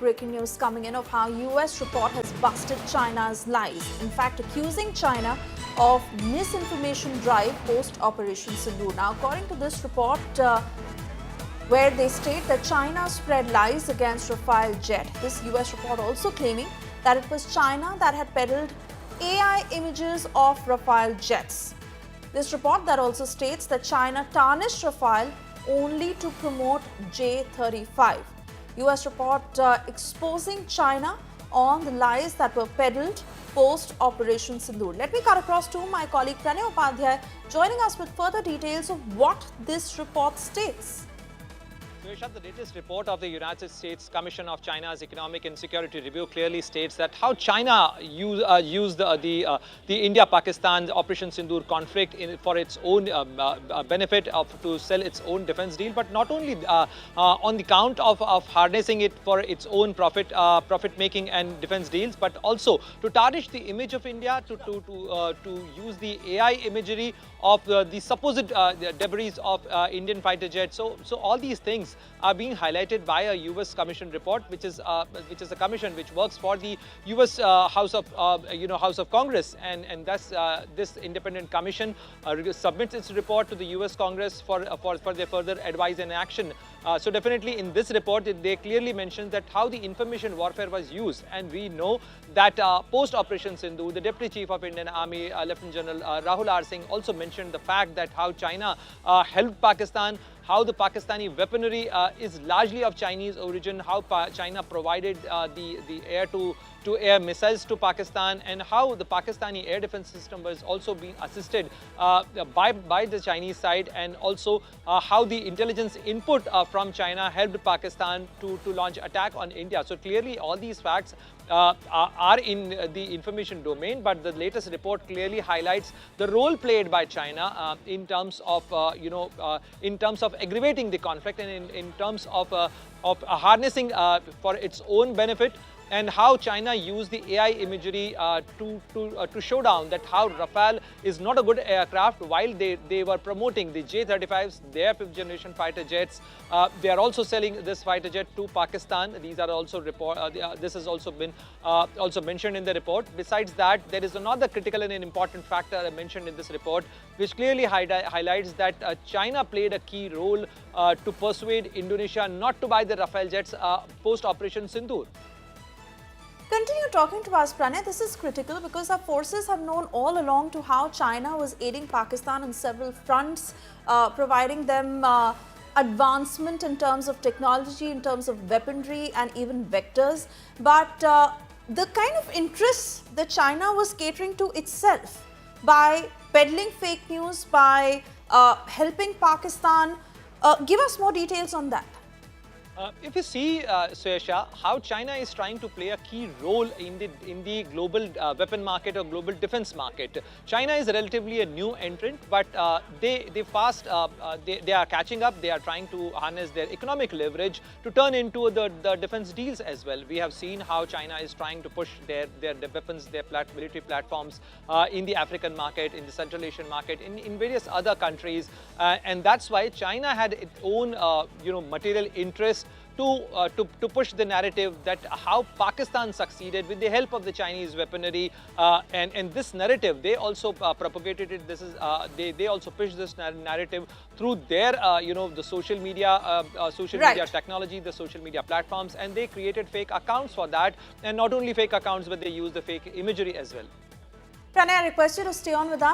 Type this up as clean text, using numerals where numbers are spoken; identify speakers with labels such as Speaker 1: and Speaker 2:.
Speaker 1: breaking news coming in of how US report has busted China's lies. In fact, accusing China of misinformation drive post Operation Sindoor. Now, according to this report, where they state that China spread lies against Rafale jet. This US report also claiming that it was China that had peddled AI images of Rafale jets. This report that also states that China tarnished Rafale only to promote J-35. US report exposing China on the lies that were peddled post Operation Sindoor. Let me cut across to my colleague Pranay Upadhyay, joining us with further details of what this report states.
Speaker 2: The latest report of the United States Commission of China's Economic and Security Review clearly states that how China used the India-Pakistan Operation Sindoor conflict for its own benefit to sell its own defense deal, but not only on the count of harnessing it for its own profit-making and defense deals, but also to tarnish the image of India, to use the AI imagery of the supposed debris of Indian fighter jets. So all these things are being highlighted by a US Commission report, which is a commission which works for the US House of Congress, and thus this independent commission submits its report to the US Congress for their further advice and action. So definitely in this report, they clearly mention that how the information warfare was used, and we know that post Operation Sindoor, the Deputy Chief of Indian Army, Lieutenant General Rahul R. Singh, also mentioned the fact that how China helped Pakistan, how the Pakistani weaponry is largely of Chinese origin, how China provided the air-to-air missiles to Pakistan, and how the Pakistani air defense system was also being assisted by the Chinese side, and also how the intelligence input from China helped Pakistan to launch attack on India. So clearly all these facts are in the information domain, but the latest report clearly highlights the role played by China in terms of aggravating the conflict, and in terms of harnessing for its own benefit, and how China used the AI imagery to show down that how Rafale is not a good aircraft, while they were promoting the J-35s, their fifth generation fighter jets. They are also selling this fighter jet to Pakistan. These are also this has also been also mentioned in the report. Besides that, there is another critical and an important factor mentioned in this report, which clearly highlights that China played a key role to persuade Indonesia not to buy the Rafale jets post Operation Sindoor.
Speaker 1: Continue talking to us, Pranay. This is critical because our forces have known all along to how China was aiding Pakistan on several fronts, providing them advancement in terms of technology, in terms of weaponry and even vectors. But the kind of interests that China was catering to itself by peddling fake news, by helping Pakistan, give us more details on that.
Speaker 2: If you see, Swesha, how China is trying to play a key role in the global weapon market or global defense market. China is relatively a new entrant, but they are catching up. They are trying to harness their economic leverage to turn into the defense deals as well. We have seen how China is trying to push their weapons, their military platforms in the African market, in the Central Asian market, in various other countries, and that's why China had its own material interest to push the narrative that how Pakistan succeeded with the help of the Chinese weaponry, and this narrative they also propagated it. This is they also pushed this narrative through their the social media media technology, the social media platforms, and they created fake accounts for that, and not only fake accounts, but they used the fake imagery as well.
Speaker 1: Pranay, I request you to stay on with us.